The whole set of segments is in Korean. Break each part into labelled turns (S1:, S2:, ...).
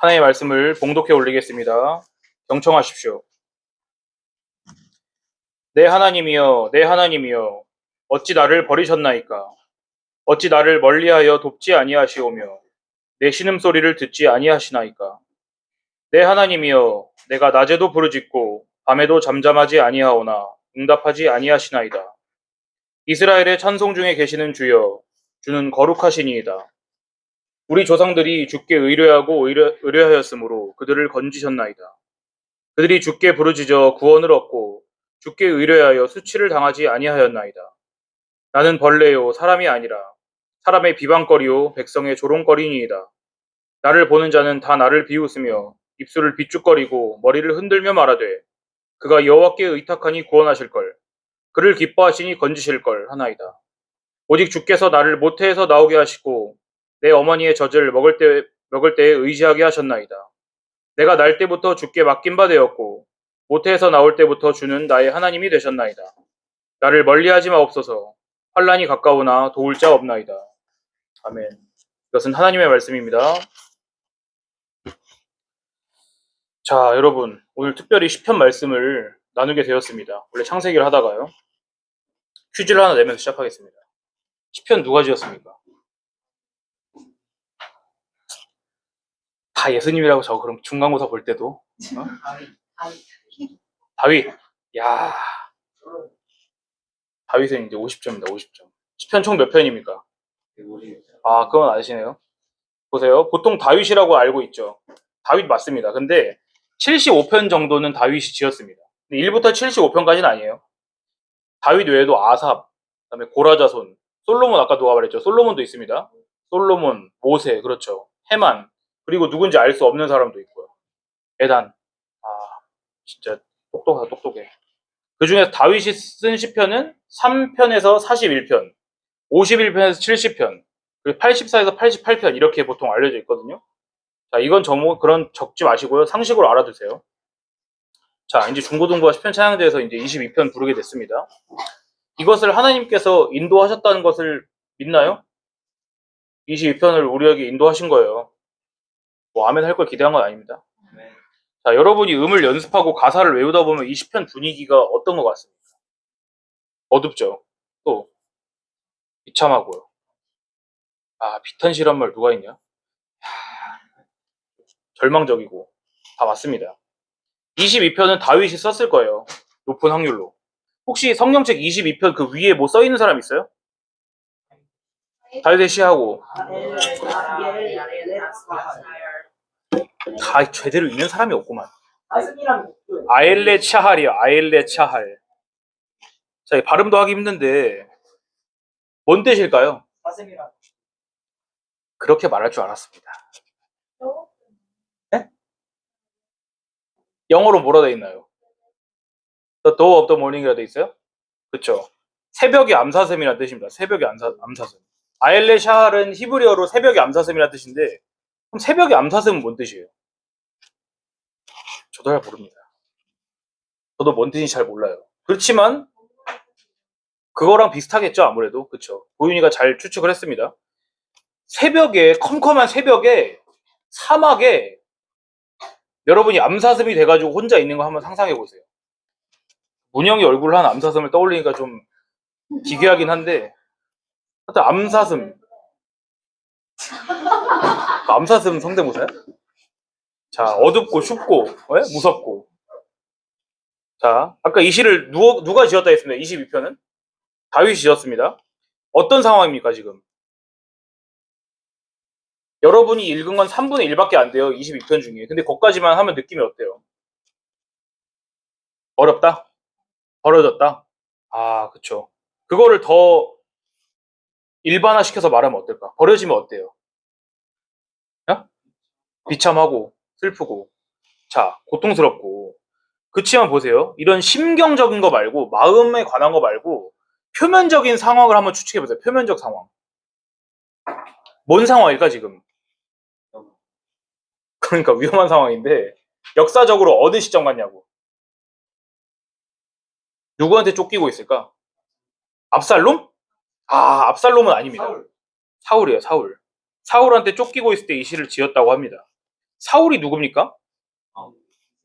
S1: 하나님의 말씀을 봉독해 올리겠습니다. 경청하십시오. 내 하나님이여, 내 하나님이여, 어찌 나를 버리셨나이까? 어찌 나를 멀리하여 돕지 아니하시오며 내 신음소리를 듣지 아니하시나이까? 내 하나님이여, 내가 낮에도 부르짖고 밤에도 잠잠하지 아니하오나 응답하지 아니하시나이다. 이스라엘의 찬송 중에 계시는 주여, 주는 거룩하시니이다. 우리 조상들이 주께 의뢰하고 의뢰하였으므로 그들을 건지셨나이다. 그들이 주께 부르짖어 구원을 얻고 주께 의뢰하여 수치를 당하지 아니하였나이다. 나는 벌레요 사람이 아니라 사람의 비방거리요 백성의 조롱거리니이다. 나를 보는 자는 다 나를 비웃으며 입술을 비죽거리고 머리를 흔들며 말하되 그가 여호와께 의탁하니 구원하실걸, 그를 기뻐하시니 건지실걸 하나이다. 오직 주께서 나를 모태에서 나오게 하시고 내 어머니의 젖을 먹을 때에 의지하게 하셨나이다. 내가 날 때부터 주께 맡긴 바 되었고 모태에서 나올 때부터 주는 나의 하나님이 되셨나이다. 나를 멀리하지 마옵소서. 환난이 가까우나 도울 자 없나이다. 아멘. 이것은 하나님의 말씀입니다. 자, 여러분, 오늘 특별히 시편 말씀을 나누게 되었습니다. 원래 창세기를 하다가요, 퀴즈를 하나 내면서 시작하겠습니다. 시편 누가 지었습니까? 다 예수님이라고 적어. 그럼 중간고사 볼 때도 어? 다윗. 야, 다윗은 이제 50점입니다. 50점. 시편 총 몇 편입니까? 아, 그건 아시네요. 보세요. 보통 다윗이라고 알고 있죠. 다윗 맞습니다. 근데 75편 정도는 다윗이 지었습니다. 1부터 75편까지는 아니에요. 다윗 외에도 아삽, 그다음에 고라자손, 솔로몬, 아까 누가 말했죠. 솔로몬도 있습니다. 솔로몬, 모세, 그렇죠. 헤만, 그리고 누군지 알 수 없는 사람도 있고요. 에단. 아, 진짜 똑똑하다, 똑똑해. 그 중에서 다윗이 쓴 시편은 3편에서 41편, 51편에서 70편, 그리고 84에서 88편 이렇게 보통 알려져 있거든요. 자, 이건 그런 적지 마시고요. 상식으로 알아두세요. 자, 이제 중고등부와 시편 찬양대에서 이제 22편 부르게 됐습니다. 이것을 하나님께서 인도하셨다는 것을 믿나요? 22편을 우리에게 인도하신 거예요. 뭐 아멘 할 걸 기대한 건 아닙니다. 자, 여러분이 음을 연습하고 가사를 외우다 보면 이 시편 분위기가 어떤 것 같습니까? 어둡죠. 또 비참하고요. 아, 비탄실한 말 누가 있냐? 절망적이고 다 맞습니다. 22편은 다윗이 썼을 거예요. 높은 확률로. 혹시 성경책 22편 그 위에 뭐 써있는 사람 있어요? 다윗의 시하고 다 제대로 읽는 사람이 없구만. 아엘레 차할이요. 아엘레 차할. 자, 발음도 하기 힘든데 뭔 뜻일까요? 그렇게 말할 줄 알았습니다. 네? 영어로 뭐라 돼 있나요? The Dawn of the Morning이라 돼 있어요? 그쵸? 새벽의 암사슴이라는 뜻입니다. 새벽의 암사슴. 아엘레 샤할은 히브리어로 새벽의 암사슴이라는 뜻인데 그럼 새벽의 암사슴은 뭔 뜻이에요? 저도 잘 모릅니다. 저도 뭔 뜻인지 잘 몰라요. 그렇지만 그거랑 비슷하겠죠, 아무래도. 그쵸? 고윤이가 잘 추측을 했습니다. 새벽에, 컴컴한 새벽에 사막에 여러분이 암사슴이 돼가지고 혼자 있는 거 한번 상상해 보세요. 문영이 얼굴을 한 암사슴을 떠올리니까 좀 기괴하긴 한데 하여튼 암사슴. 그 암사슴 성대모사야? 자, 어둡고 춥고 무섭고. 자, 아까 이 시를 누가 지었다 했습니다. 22편은 다윗이 지었습니다. 어떤 상황입니까 지금? 여러분이 읽은 건 3분의 1밖에 안 돼요. 22편 중에. 근데 거기까지만 하면 느낌이 어때요? 어렵다? 버려졌다? 아, 그쵸. 그거를 더 일반화시켜서 말하면 어떨까? 버려지면 어때요? 어? 비참하고 슬프고 자, 고통스럽고. 그치만 보세요. 이런 심경적인 거 말고 마음에 관한 거 말고 표면적인 상황을 한번 추측해보세요. 표면적 상황. 뭔 상황일까 지금? 그러니까 위험한 상황인데 역사적으로 어느 시점 같냐고. 누구한테 쫓기고 있을까? 압살롬? 아, 압살롬은 아닙니다. 사울이에요, 사울. 사울한테 쫓기고 있을 때 이 시를 지었다고 합니다. 사울이 누굽니까?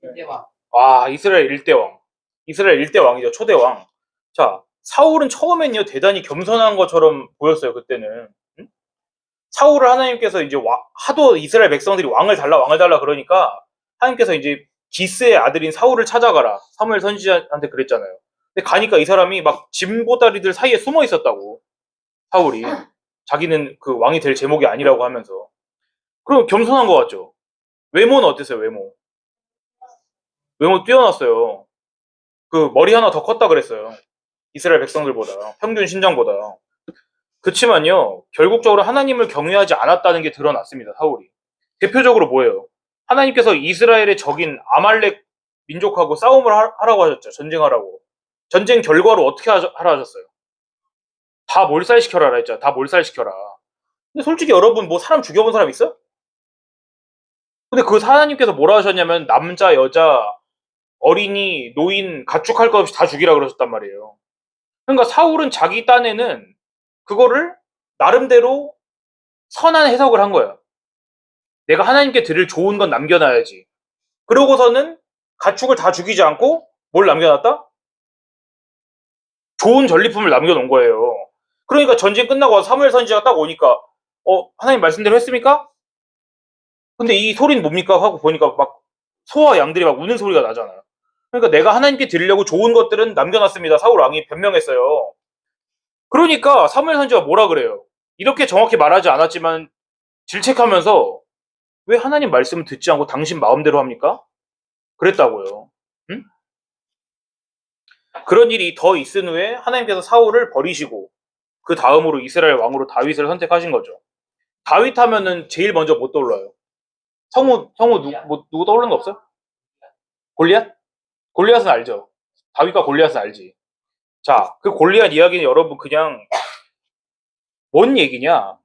S2: 이때와
S1: 이스라엘 일대 왕. 이스라엘 일대 왕이죠. 초대 왕. 자, 사울은 처음엔요, 대단히 겸손한 것처럼 보였어요, 그때는. 응? 사울을 하나님께서 이제 하도 이스라엘 백성들이 왕을 달라 그러니까 하나님께서 이제 기스의 아들인 사울을 찾아가라. 사무엘 선지자한테 그랬잖아요. 근데 가니까 이 사람이 막 짐보다리들 사이에 숨어 있었다고. 사울이. 자기는 그 왕이 될 제목이 아니라고 하면서. 그럼 겸손한 것 같죠? 외모는 어땠어요, 외모? 외모 뛰어났어요. 그 머리 하나 더 컸다 그랬어요. 이스라엘 백성들보다. 평균 신장보다. 그치만요, 결국적으로 하나님을 경외하지 않았다는 게 드러났습니다, 사울이. 대표적으로 뭐예요? 하나님께서 이스라엘의 적인 아말렉 민족하고 싸움을 하라고 하셨죠. 전쟁하라고. 전쟁 결과로 어떻게 하라 하셨어요? 다 몰살시켜라 했죠. 다 몰살시켜라. 근데 솔직히 여러분 뭐 사람 죽여본 사람 있어요? 근데 그 하나님께서 뭐라 하셨냐면 남자, 여자, 어린이, 노인, 가축할 것 없이 다 죽이라 그러셨단 말이에요. 그러니까 사울은 자기 딴에는 그거를 나름대로 선한 해석을 한 거야. 내가 하나님께 드릴 좋은 건 남겨놔야지. 그러고서는 가축을 다 죽이지 않고 뭘 남겨놨다? 좋은 전리품을 남겨놓은 거예요. 그러니까 전쟁 끝나고 와서 사무엘 선지자가 딱 오니까 하나님 말씀대로 했습니까? 근데 이 소리는 뭡니까? 하고 보니까 막 소와 양들이 막 우는 소리가 나잖아요. 그러니까 내가 하나님께 드리려고 좋은 것들은 남겨놨습니다. 사울 왕이 변명했어요. 그러니까 사무엘 선지자가 뭐라 그래요? 이렇게 정확히 말하지 않았지만 질책하면서 왜 하나님 말씀을 듣지 않고 당신 마음대로 합니까? 그랬다고요. 응? 그런 일이 더 있은 후에 하나님께서 사울을 버리시고 그 다음으로 이스라엘 왕으로 다윗을 선택하신 거죠. 다윗 하면은 제일 먼저 못 떠올라요. 성우 누구 떠오르는 거 없어요? 골리앗? 골리앗은 알죠. 다윗과 골리앗은 알지. 자, 그 골리앗 이야기는 여러분 그냥 뭔 얘기냐?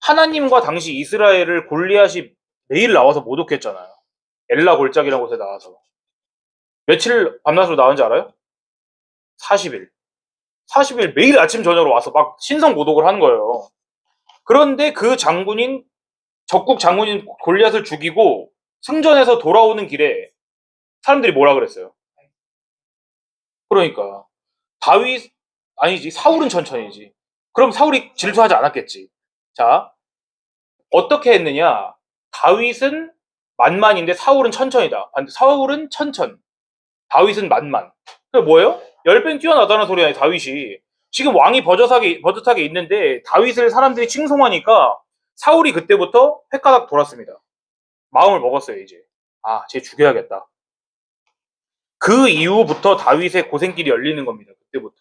S1: 하나님과 당시 이스라엘을 골리앗이 매일 나와서 모독했잖아요. 엘라 골짜기라는 곳에 나와서. 며칠 밤낮으로 나온지 알아요? 40일. 40일 매일 아침 저녁으로 와서 막 신성 모독을 하는 거예요. 그런데 그 적국 장군인 골리앗을 죽이고 승전해서 돌아오는 길에 사람들이 뭐라 그랬어요? 그러니까 다윗 아니지 사울은 천천히지. 그럼 사울이 질투하지 않았겠지. 자, 어떻게 했느냐? 다윗은 만만인데 사울은 천천이다. 사울은 천천, 다윗은 만만. 그게 뭐예요? 10배는 뛰어나다는 소리 아니에요, 다윗이. 지금 왕이 버젓하게 있는데 다윗을 사람들이 칭송하니까 사울이 그때부터 헷가닥 돌았습니다. 마음을 먹었어요, 이제. 쟤 죽여야겠다. 그 이후부터 다윗의 고생길이 열리는 겁니다, 그때부터.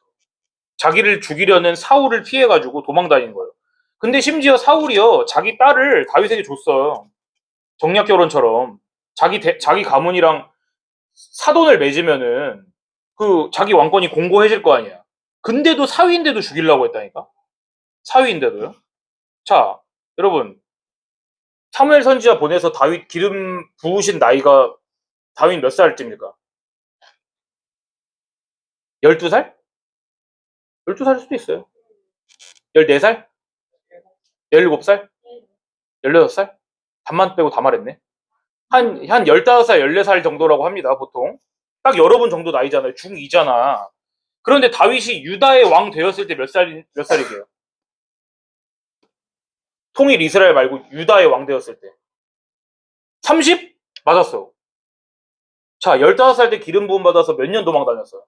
S1: 자기를 죽이려는 사울을 피해가지고 도망다닌 거예요. 근데 심지어 사울이요, 자기 딸을 다윗에게 줬어요. 정략 결혼처럼. 자기 가문이랑 사돈을 맺으면은 그 자기 왕권이 공고해질 거 아니야. 근데도 사위인데도 죽이려고 했다니까? 사위인데도요? 자, 여러분, 사무엘 선지자 보내서 다윗 기름 부으신 나이가 다윗 몇 살쯤일까? 12살? 12살일 수도 있어요. 14살? 17살? 16살? 반만 빼고 다 말했네. 한 15살, 14살 정도라고 합니다, 보통. 딱 여러분 정도 나이잖아요. 중2잖아. 그런데 다윗이 유다의 왕 되었을 때 몇 살이게요? 통일 이스라엘 말고 유다의 왕 되었을 때. 30? 맞았어. 자, 15살 때 기름 부음 받아서 몇 년 도망 다녔어요?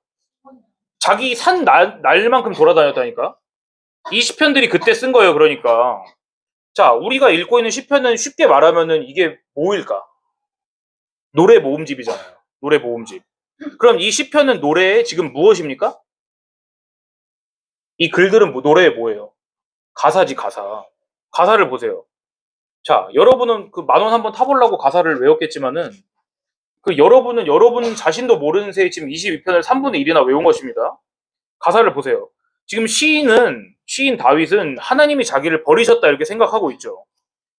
S1: 자기 산 날만큼 돌아다녔다니까? 이 시편들이 그때 쓴 거예요, 그러니까. 자, 우리가 읽고 있는 시편은 쉽게 말하면은 이게 뭐일까? 노래 모음집이잖아요. 노래 모음집. 그럼 이 시편은 노래의 지금 무엇입니까? 이 글들은 노래의 뭐예요? 가사지, 가사. 가사를 보세요. 자, 여러분은 그 만원 한번 타보려고 가사를 외웠겠지만은 그 여러분은 여러분 자신도 모르는 새에 지금 22편을 3분의 1이나 외운 것입니다. 가사를 보세요. 지금 시인 다윗은 하나님이 자기를 버리셨다 이렇게 생각하고 있죠.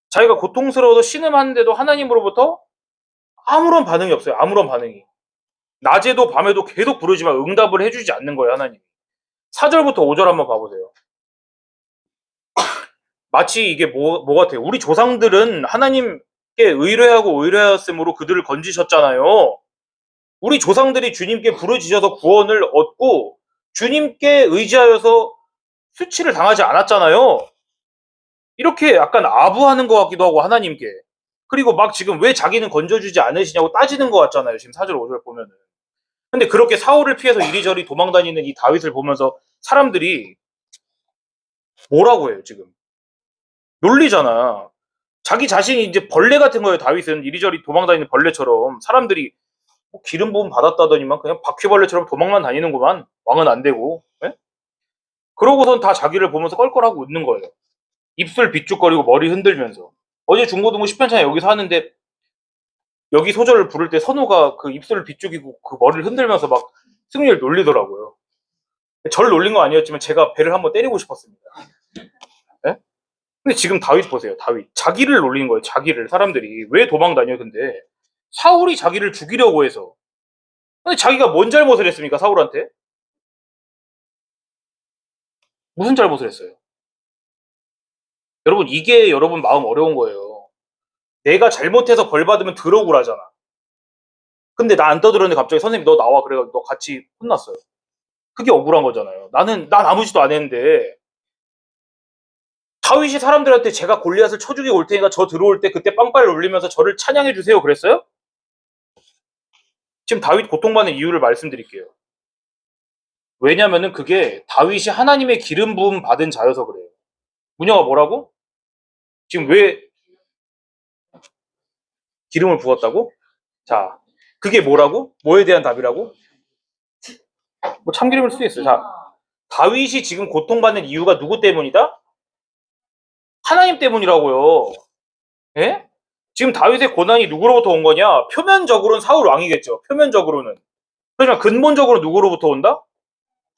S1: 자기가 고통스러워서 신음하는데도 하나님으로부터 아무런 반응이 없어요. 아무런 반응이. 낮에도 밤에도 계속 부르지만 응답을 해주지 않는 거예요, 하나님. 4절부터 5절 한번 봐보세요. 마치 이게 뭐 같아요. 우리 조상들은 하나님께 주님께 의뢰하고 의뢰하였으므로 그들을 건지셨잖아요. 우리 조상들이 주님께 부르짖어서 구원을 얻고 주님께 의지하여서 수치를 당하지 않았잖아요. 이렇게 약간 아부하는 것 같기도 하고 하나님께. 그리고 막 지금 왜 자기는 건져주지 않으시냐고 따지는 것 같잖아요. 지금 4절 5절 보면은. 근데 그렇게 사울을 피해서 이리저리 도망다니는 이 다윗을 보면서 사람들이 뭐라고 해요, 지금? 놀리잖아. 자기 자신이 이제 벌레 같은 거예요, 다윗은. 이리저리 도망다니는 벌레처럼. 사람들이 뭐 기름 부음 받았다더니만 그냥 바퀴벌레처럼 도망만 다니는구만. 왕은 안 되고. 예? 그러고선 다 자기를 보면서 껄껄하고 웃는 거예요. 입술 비쭉거리고 머리 흔들면서. 어제 중고등부 10편차에 여기서 하는데 여기 소절을 부를 때 선우가 그 입술을 비죽이고 그 머리를 흔들면서 막 승리를 놀리더라고요. 저를 놀린 건 아니었지만 제가 배를 한번 때리고 싶었습니다. 예? 근데 지금 다윗 보세요. 다윗. 자기를 놀리는 거예요. 자기를. 사람들이. 왜 도망 다녀 근데. 사울이 자기를 죽이려고 해서. 근데 자기가 뭔 잘못을 했습니까? 사울한테? 무슨 잘못을 했어요? 여러분 이게 여러분 마음 어려운 거예요. 내가 잘못해서 벌 받으면 들어오라잖아. 근데 나 안 떠들었는데 갑자기 선생님 너 나와 그래가지고 너 같이 혼났어요. 그게 억울한 거잖아요. 난 아무 짓도 안 했는데 다윗이 사람들한테 제가 골리앗을 쳐 죽이고 올 테니까 저 들어올 때 그때 빵빠를 울리면서 저를 찬양해 주세요 그랬어요? 지금 다윗 고통받는 이유를 말씀드릴게요. 왜냐면은 그게 다윗이 하나님의 기름 부음 받은 자여서 그래요. 문영아 뭐라고? 지금 왜 기름을 부었다고? 자, 그게 뭐라고? 뭐에 대한 답이라고? 뭐 참기름일 수도 있어요. 자, 다윗이 지금 고통받는 이유가 누구 때문이다? 하나님 때문이라고요. 예? 지금 다윗의 고난이 누구로부터 온 거냐? 표면적으로는 사울 왕이겠죠. 표면적으로는. 하지만 근본적으로 누구로부터 온다?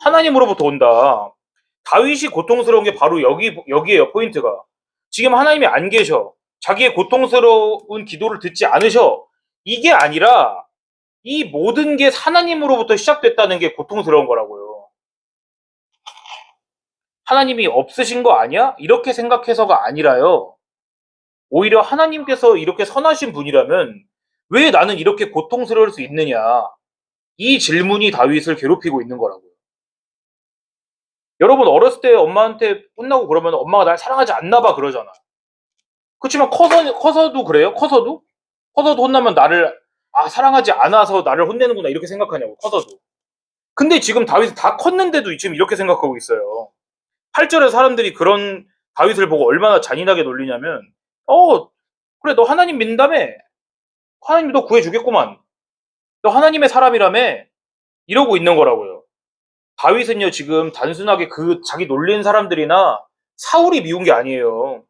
S1: 하나님으로부터 온다. 다윗이 고통스러운 게 바로 여기에요, 포인트가. 지금 하나님이 안 계셔. 자기의 고통스러운 기도를 듣지 않으셔. 이게 아니라 이 모든 게 하나님으로부터 시작됐다는 게 고통스러운 거라고요. 하나님이 없으신 거 아니야? 이렇게 생각해서가 아니라요. 오히려 하나님께서 이렇게 선하신 분이라면 왜 나는 이렇게 고통스러울 수 있느냐? 이 질문이 다윗을 괴롭히고 있는 거라고요. 여러분 어렸을 때 엄마한테 혼나고 그러면 엄마가 날 사랑하지 않나 봐 그러잖아. 그렇지만 커서도 그래요? 커서도 혼나면 나를 사랑하지 않아서 나를 혼내는구나 이렇게 생각하냐고 커서도. 근데 지금 다윗은 다 컸는데도 지금 이렇게 생각하고 있어요. 8절에 사람들이 그런 다윗을 보고 얼마나 잔인하게 놀리냐면 그래 너 하나님 믿는다며? 하나님이 너 구해주겠구만. 너 하나님의 사람이라며? 이러고 있는 거라고요. 다윗은요 지금 단순하게 그 자기 놀리는 사람들이나 사울이 미운 게 아니에요.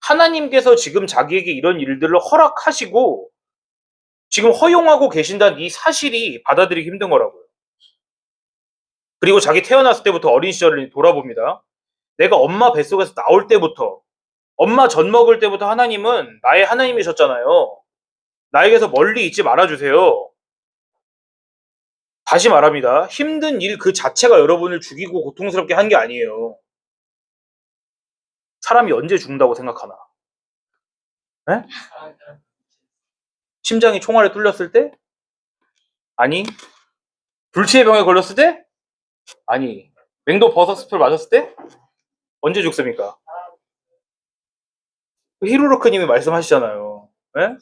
S1: 하나님께서 지금 자기에게 이런 일들을 허락하시고 지금 허용하고 계신다는 이 사실이 받아들이기 힘든 거라고요. 그리고 자기 태어났을 때부터 어린 시절을 돌아봅니다. 내가 엄마 뱃속에서 나올 때부터 엄마 젖 먹을 때부터 하나님은 나의 하나님이셨잖아요. 나에게서 멀리 있지 말아주세요. 다시 말합니다. 힘든 일 그 자체가 여러분을 죽이고 고통스럽게 한 게 아니에요. 사람이 언제 죽는다고 생각하나? 에? 심장이 총알에 뚫렸을 때? 아니. 불치의 병에 걸렸을 때? 아니. 맹도 버섯 스프를 맞았을 때? 언제 죽습니까? 히루르크님이 말씀하시잖아요. 에?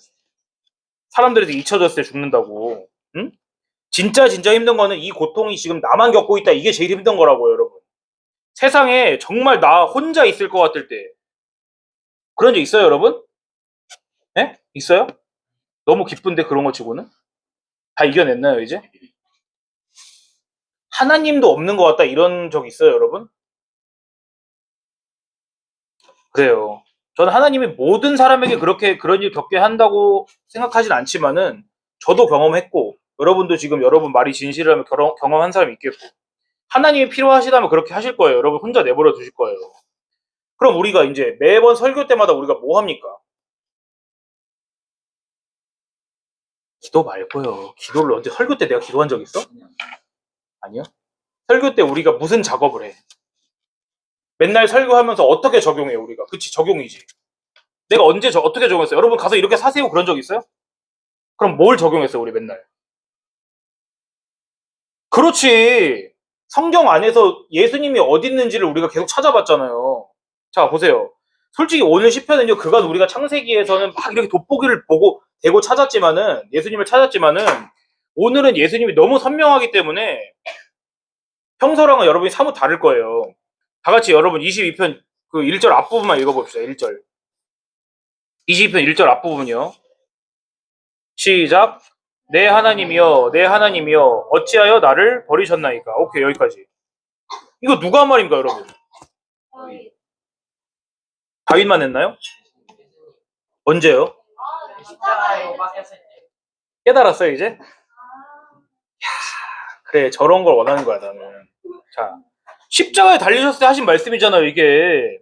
S1: 사람들이 잊혀졌을 때 죽는다고. 응? 진짜 힘든 거는 이 고통이 지금 나만 겪고 있다. 이게 제일 힘든 거라고요, 여러분. 세상에 정말 나 혼자 있을 것 같을 때 그런 적 있어요, 여러분? 예? 있어요? 너무 기쁜데 그런 거 치고는? 다 이겨냈나요, 이제? 하나님도 없는 것 같다 이런 적 있어요, 여러분? 그래요. 저는 하나님이 모든 사람에게 그렇게 그런 일 겪게 한다고 생각하진 않지만은 저도 경험했고 여러분도 지금 여러분 말이 진실이라면 경험한 사람이 있겠고 하나님이 필요하시다면 그렇게 하실 거예요. 여러분 혼자 내버려 두실 거예요. 그럼 우리가 이제 매번 설교 때마다 우리가 뭐 합니까? 기도 말고요. 기도를 언제 설교 때 내가 기도한 적 있어? 아니요. 설교 때 우리가 무슨 작업을 해? 맨날 설교하면서 어떻게 적용해 우리가? 그치 적용이지. 내가 언제 어떻게 적용했어요? 여러분 가서 이렇게 사세요 그런 적 있어요? 그럼 뭘 적용했어요 우리 맨날? 그렇지. 성경 안에서 예수님이 어디 있는지를 우리가 계속 찾아봤잖아요. 자 보세요. 솔직히 오늘 시편은요 그간 우리가 창세기에서는 막 이렇게 돋보기를 보고 대고 찾았지만은 예수님을 찾았지만은 오늘은 예수님이 너무 선명하기 때문에 평소랑은 여러분이 사뭇 다를 거예요. 다 같이 여러분 22편 그 1절 앞부분만 읽어봅시다. 1절. 22편 1절 앞부분이요. 시작. 내 하나님이여, 내 하나님이여, 어찌하여 나를 버리셨나이까. 오케이, 여기까지. 이거 누가 한 말입니까, 여러분? 다윗만 했나요? 언제요?
S2: 십자가에 못 박혔을 때.
S1: 깨달았어요, 이제? 그래, 저런 걸 원하는 거야, 나는. 자, 십자가에 달리셨을 때 하신 말씀이잖아요, 이게.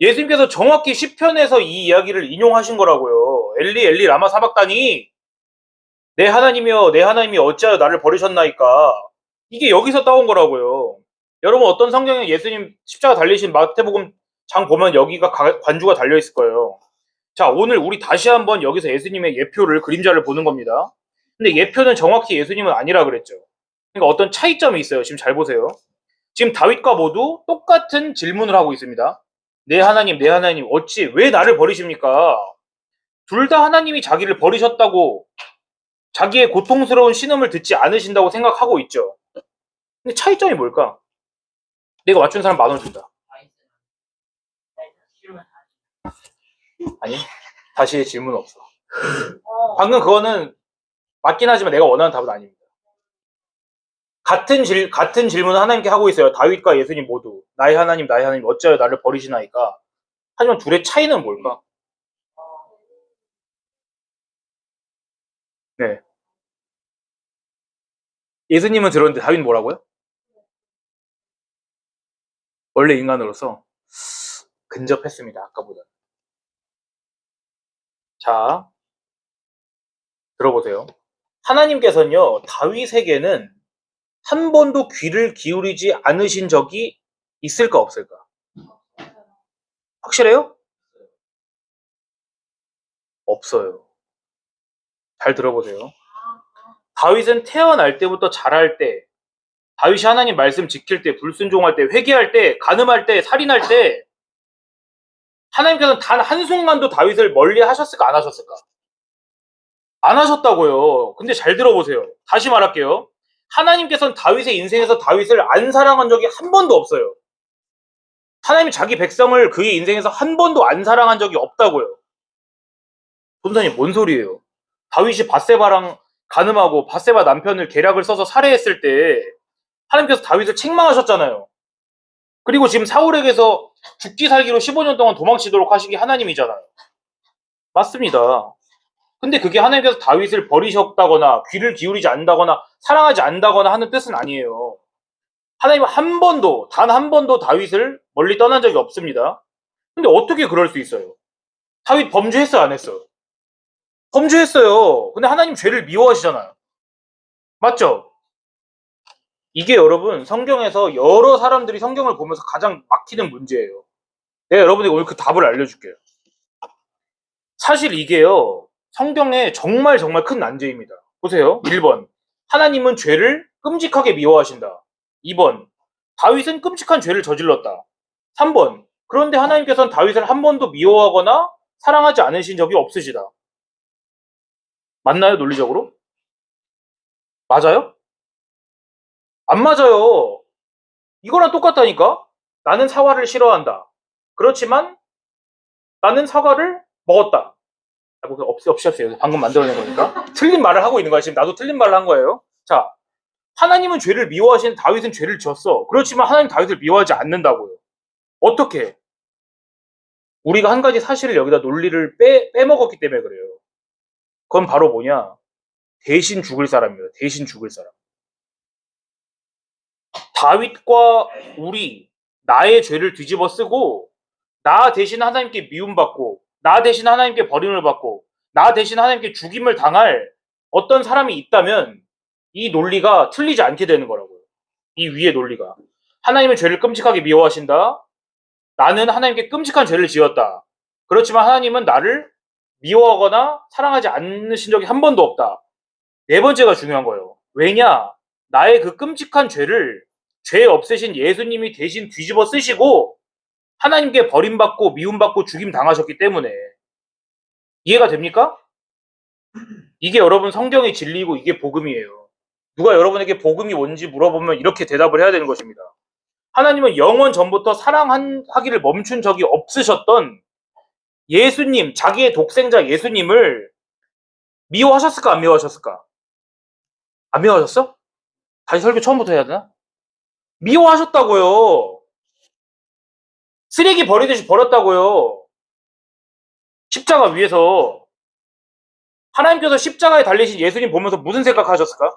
S1: 예수님께서 정확히 시편에서 이 이야기를 인용하신 거라고요. 엘리, 엘리, 라마 사박다니. 내 하나님이여, 내 하나님이 어찌하여 나를 버리셨나이까. 이게 여기서 따온 거라고요. 여러분 어떤 성경에 예수님 십자가 달리신 마태복음 장 보면 여기가 관주가 달려 있을 거예요. 자, 오늘 우리 다시 한번 여기서 예수님의 예표를 그림자를 보는 겁니다. 근데 예표는 정확히 예수님은 아니라 그랬죠. 그러니까 어떤 차이점이 있어요. 지금 잘 보세요. 지금 다윗과 모두 똑같은 질문을 하고 있습니다. 내 하나님, 어찌 왜 나를 버리십니까? 둘 다 하나님이 자기를 버리셨다고 자기의 고통스러운 신음을 듣지 않으신다고 생각하고 있죠. 근데 차이점이 뭘까? 내가 맞춘 사람 10,000원 준다. 아니, 다시 질문 없어. 방금 그거는 맞긴 하지만 내가 원하는 답은 아닙니다. 같은 질문을 하나님께 하고 있어요. 다윗과 예수님 모두. 나의 하나님, 어찌하여 나를 버리시나이까. 하지만 둘의 차이는 뭘까? 네. 예수님은 들었는데 다윗은 뭐라고요? 원래 인간으로서 근접했습니다. 아까보다. 자, 들어보세요. 하나님께서는요, 다윗에게는 한 번도 귀를 기울이지 않으신 적이 있을까 없을까? 확실해요? 없어요. 잘 들어보세요. 다윗은 태어날 때부터 자랄 때, 다윗이 하나님 말씀 지킬 때, 불순종할 때, 회개할 때, 간음할 때, 살인할 때, 하나님께서는 단 한순간도 다윗을 멀리 하셨을까 안 하셨을까? 안 하셨다고요. 근데 잘 들어보세요. 다시 말할게요. 하나님께서는 다윗의 인생에서 다윗을 안 사랑한 적이 한 번도 없어요. 하나님이 자기 백성을 그의 인생에서 한 번도 안 사랑한 적이 없다고요. 본사님 뭔 소리예요? 다윗이 밧세바랑 간음하고 밧세바 남편을 계략을 써서 살해했을 때 하나님께서 다윗을 책망하셨잖아요. 그리고 지금 사울에게서 죽기 살기로 15년 동안 도망치도록 하신 게 하나님이잖아요. 맞습니다. 근데 그게 하나님께서 다윗을 버리셨다거나 귀를 기울이지 않는다거나 사랑하지 않는다거나 하는 뜻은 아니에요. 하나님은 한 번도 단 한 번도 다윗을 멀리 떠난 적이 없습니다. 근데 어떻게 그럴 수 있어요? 다윗 범죄했어요 안 했어요? 범죄했어요. 근데 하나님 죄를 미워하시잖아요. 맞죠? 이게 여러분 성경에서 여러 사람들이 성경을 보면서 가장 막히는 문제예요. 내가 여러분에게 오늘 그 답을 알려줄게요. 사실 이게요 성경에 정말 정말 큰 난제입니다. 보세요. 1번 하나님은 죄를 끔찍하게 미워하신다. 2번 다윗은 끔찍한 죄를 저질렀다. 3번 그런데 하나님께서는 다윗을 한 번도 미워하거나 사랑하지 않으신 적이 없으시다. 맞나요 논리적으로? 맞아요? 안 맞아요. 이거랑 똑같다니까? 나는 사과를 싫어한다. 그렇지만 나는 사과를 먹었다. 뭐 없이 합시다. 방금 만들어낸 거니까. 틀린 말을 하고 있는 거야. 지금 나도 틀린 말을 한 거예요. 자, 하나님은 죄를 미워하시는 다윗은 죄를 지었어. 그렇지만 하나님 다윗을 미워하지 않는다고요. 어떻게? 우리가 한 가지 사실을 여기다 논리를 빼먹었기 때문에 그래요. 그건 바로 뭐냐? 대신 죽을 사람이에요. 대신 죽을 사람. 다윗과 우리 나의 죄를 뒤집어 쓰고 나 대신 하나님께 미움받고 나 대신 하나님께 버림을 받고 나 대신 하나님께 죽임을 당할 어떤 사람이 있다면 이 논리가 틀리지 않게 되는 거라고요. 이 위의 논리가. 하나님은 죄를 끔찍하게 미워하신다. 나는 하나님께 끔찍한 죄를 지었다. 그렇지만 하나님은 나를 미워하거나 사랑하지 않으신 적이 한 번도 없다. 네 번째가 중요한 거예요. 왜냐? 나의 그 끔찍한 죄를 죄 없으신 예수님이 대신 뒤집어 쓰시고 하나님께 버림받고 미움받고 죽임 당하셨기 때문에. 이해가 됩니까? 이게 여러분 성경의 진리이고 이게 복음이에요. 누가 여러분에게 복음이 뭔지 물어보면 이렇게 대답을 해야 되는 것입니다. 하나님은 영원 전부터 사랑하기를 멈춘 적이 없으셨던 예수님, 자기의 독생자 예수님을 미워하셨을까 안 미워하셨을까? 안 미워하셨어? 다시 설교 처음부터 해야 되나? 미워하셨다고요. 쓰레기 버리듯이 버렸다고요. 십자가 위에서. 하나님께서 십자가에 달리신 예수님 보면서 무슨 생각하셨을까?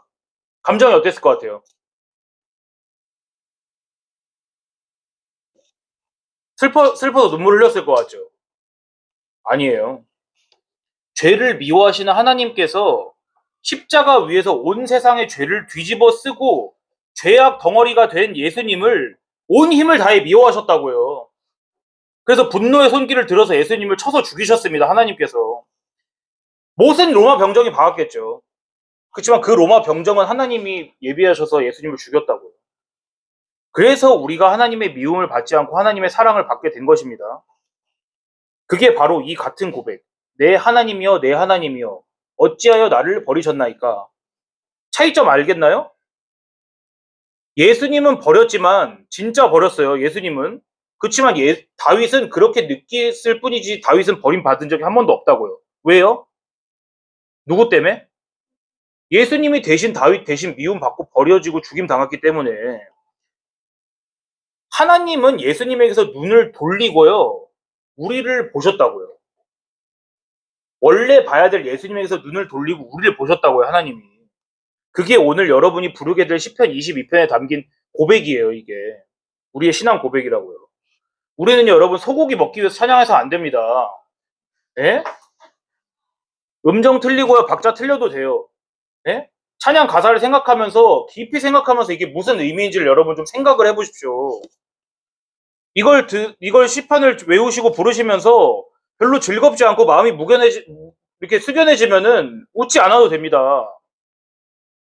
S1: 감정이 어땠을 것 같아요? 슬퍼서 눈물 흘렸을 것 같죠? 아니에요. 죄를 미워하시는 하나님께서 십자가 위에서 온 세상의 죄를 뒤집어 쓰고 죄악 덩어리가 된 예수님을 온 힘을 다해 미워하셨다고요. 그래서 분노의 손길을 들어서 예수님을 쳐서 죽이셨습니다. 하나님께서. 못은 로마 병정이 박았겠죠. 그렇지만 그 로마 병정은 하나님이 예비하셔서 예수님을 죽였다고요. 그래서 우리가 하나님의 미움을 받지 않고 하나님의 사랑을 받게 된 것입니다. 그게 바로 이 같은 고백. 내 하나님이여 내 하나님이여 어찌하여 나를 버리셨나이까. 차이점 알겠나요? 예수님은 버렸지만 진짜 버렸어요. 예수님은. 그렇지만 다윗은 그렇게 느꼈을 뿐이지 다윗은 버림받은 적이 한 번도 없다고요. 왜요? 누구 때문에? 예수님이 대신 다윗 대신 미움받고 버려지고 죽임 당했기 때문에. 하나님은 예수님에게서 눈을 돌리고요. 우리를 보셨다고요. 원래 봐야 될 예수님에게서 눈을 돌리고 우리를 보셨다고요. 하나님이. 그게 오늘 여러분이 부르게 될 시편 22편에 담긴 고백이에요. 이게. 우리의 신앙 고백이라고요. 우리는 여러분 소고기 먹기 위해서 찬양해서 안 됩니다. 예? 음정 틀리고요. 박자 틀려도 돼요. 예? 찬양 가사를 생각하면서 깊이 생각하면서 이게 무슨 의미인지를 여러분 좀 생각을 해보십시오. 이걸 시편을 외우시고 부르시면서 별로 즐겁지 않고 마음이 이렇게 숙연해지면은 웃지 않아도 됩니다.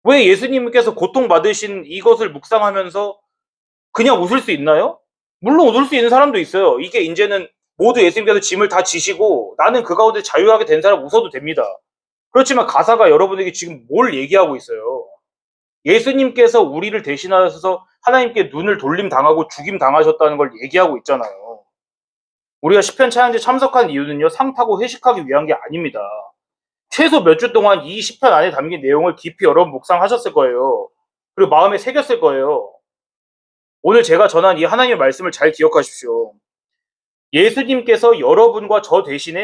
S1: 왜 예수님께서 고통받으신 이것을 묵상하면서 그냥 웃을 수 있나요? 물론 웃을 수 있는 사람도 있어요. 이게 이제는 모두 예수님께서 짐을 다 지시고 나는 그 가운데 자유하게 된 사람 웃어도 됩니다. 그렇지만 가사가 여러분에게 지금 뭘 얘기하고 있어요? 예수님께서 우리를 대신하셔서 하나님께 눈을 돌림 당하고 죽임 당하셨다는 걸 얘기하고 있잖아요. 우리가 시편 찬양제 참석한 이유는요, 상 타고 회식하기 위한 게 아닙니다. 최소 몇 주 동안 이 시편 안에 담긴 내용을 깊이 여러분 묵상하셨을 거예요. 그리고 마음에 새겼을 거예요. 오늘 제가 전한 이 하나님의 말씀을 잘 기억하십시오. 예수님께서 여러분과 저 대신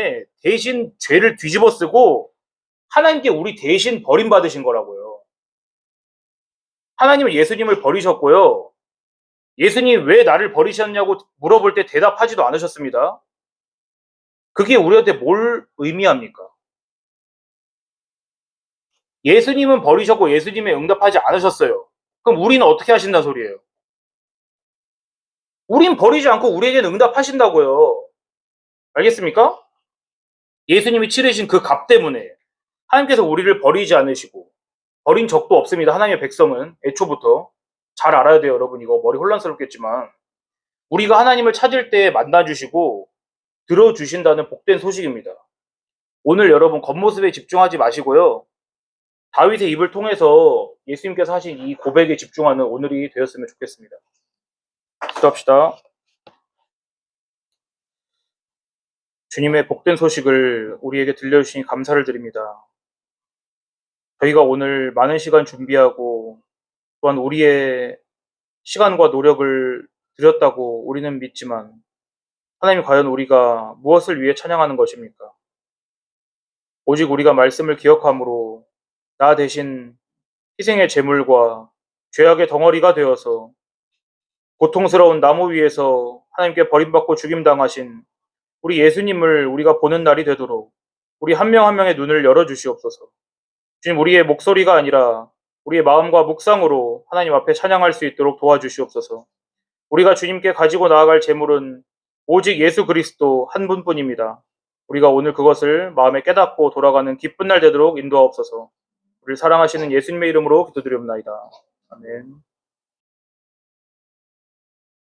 S1: 죄를 뒤집어 쓰고 하나님께 우리 대신 버림받으신 거라고요. 하나님은 예수님을 버리셨고요. 예수님 왜 나를 버리셨냐고 물어볼 때 대답하지도 않으셨습니다. 그게 우리한테 뭘 의미합니까? 예수님은 버리셨고 예수님의 응답하지 않으셨어요. 그럼 우리는 어떻게 하신다는 소리예요? 우린 버리지 않고 우리에게는 응답하신다고요. 알겠습니까? 예수님이 치르신 그 값 때문에 하나님께서 우리를 버리지 않으시고 버린 적도 없습니다. 하나님의 백성은 애초부터. 잘 알아야 돼요, 여러분. 이거 머리 혼란스럽겠지만 우리가 하나님을 찾을 때 만나주시고 들어주신다는 복된 소식입니다. 오늘 여러분 겉모습에 집중하지 마시고요. 다윗의 입을 통해서 예수님께서 하신 이 고백에 집중하는 오늘이 되었으면 좋겠습니다. 기도합시다. 주님의 복된 소식을 우리에게 들려주시니 감사를 드립니다. 저희가 오늘 많은 시간 준비하고 또한 우리의 시간과 노력을 드렸다고 우리는 믿지만 하나님 과연 우리가 무엇을 위해 찬양하는 것입니까? 오직 우리가 말씀을 기억함으로 나 대신 희생의 제물과 죄악의 덩어리가 되어서 고통스러운 나무 위에서 하나님께 버림받고 죽임당하신 우리 예수님을 우리가 보는 날이 되도록 우리 한 명 한 명의 눈을 열어주시옵소서. 주님, 우리의 목소리가 아니라 우리의 마음과 묵상으로 하나님 앞에 찬양할 수 있도록 도와주시옵소서. 우리가 주님께 가지고 나아갈 제물은 오직 예수 그리스도 한 분뿐입니다. 우리가 오늘 그것을 마음에 깨닫고 돌아가는 기쁜 날 되도록 인도하옵소서. 우리를 사랑하시는 예수님의 이름으로 기도드리옵나이다. 아멘.